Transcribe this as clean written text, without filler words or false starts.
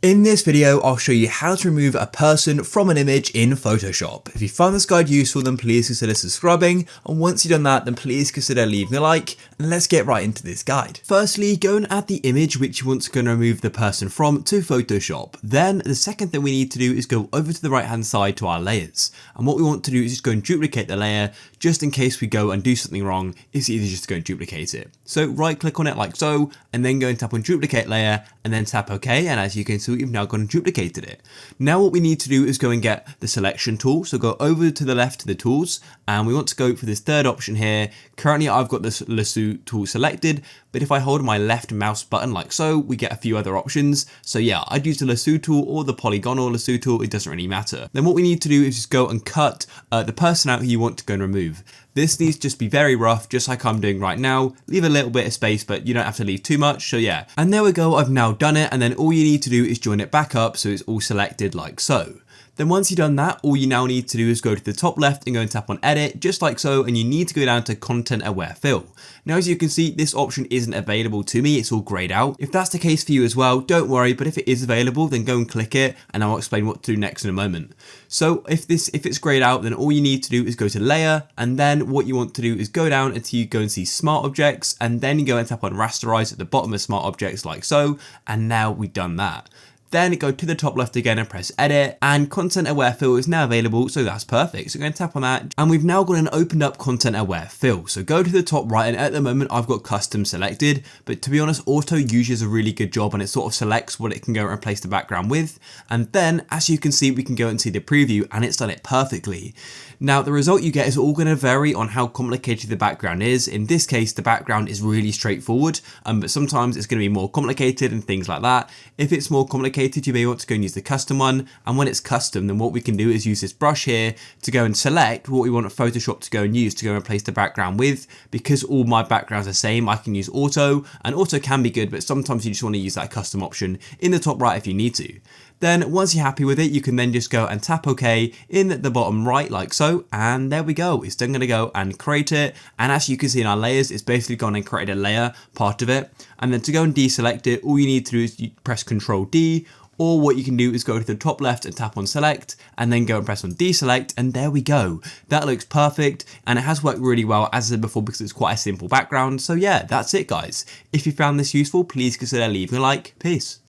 In this video, I'll show you how to remove a person from an image in Photoshop. If you found this guide useful, then please consider subscribing, and once you've done that, then please consider leaving a like, and let's get right into this guide. Firstly, go and add the image which you want to go and remove the person from to Photoshop. Then the second thing we need to do is go over to the right hand side to our layers, and what we want to do is just go and duplicate the layer, just in case we go and do something wrong. It's easy just to go and duplicate it. So right click on it like so, and then go and tap on duplicate layer, and then tap OK, and as you can see, we've now gone and duplicated it. Now what we need to do is go and get the selection tool. So go over to the left to the tools, and we want to go for this third option here. Currently I've got this lasso tool selected, but if I hold my left mouse button like so, we get a few other options. So yeah, I'd use the lasso tool or the polygonal lasso tool, it doesn't really matter. Then what we need to do is just go and cut the person out who you want to go and remove. This needs to just be very rough, just like I'm doing right now. Leave a little bit of space, but you don't have to leave too much, so yeah. And there we go, I've now done it, and then all you need to do is join it back up so it's all selected like so. Then once you've done that, all you now need to do is go to the top left and go and tap on edit, just like so, and you need to go down to content aware fill. Now as you can see, this option isn't available to me, it's all grayed out. If that's the case for you as well, don't worry, but if it is available, then go and click it, and I'll explain what to do next in a moment. So if it's grayed out, then all you need to do is go to layer, and then what you want to do is go down until you go and see smart objects, and then you go and tap on rasterize at the bottom of smart objects like so, and now we've done that. Then go to the top left again and press edit, and content aware fill is now available, so that's perfect. So go and tap on that, and we've now gone and opened up content aware fill. So go to the top right, and at the moment I've got custom selected, but to be honest, auto usually does a really good job, and it sort of selects what it can go and replace the background with. And then as you can see, we can go and see the preview, and it's done it perfectly. Now the result you get is all going to vary on how complicated the background is. In this case, the background is really straightforward, but sometimes it's going to be more complicated and things like that. If it's more complicated, you may want to go and use the custom one, and when it's custom, then what we can do is use this brush here to go and select what we want Photoshop to go and use to go and replace the background with. Because all my backgrounds are the same, I can use auto, and auto can be good, but sometimes you just want to use that custom option in the top right if you need to. Then once you're happy with it, you can then just go and tap OK in the bottom right like so, and there we go. It's then going to go and create it, and as you can see in our layers, it's basically gone and created a layer part of it. And then to go and deselect it, all you need to do is you press Ctrl D, or what you can do is go to the top left and tap on select, and then go and press on deselect, and there we go. That looks perfect, and it has worked really well, as I said before, because it's quite a simple background. So yeah, that's it guys. If you found this useful, please consider leaving a like. Peace.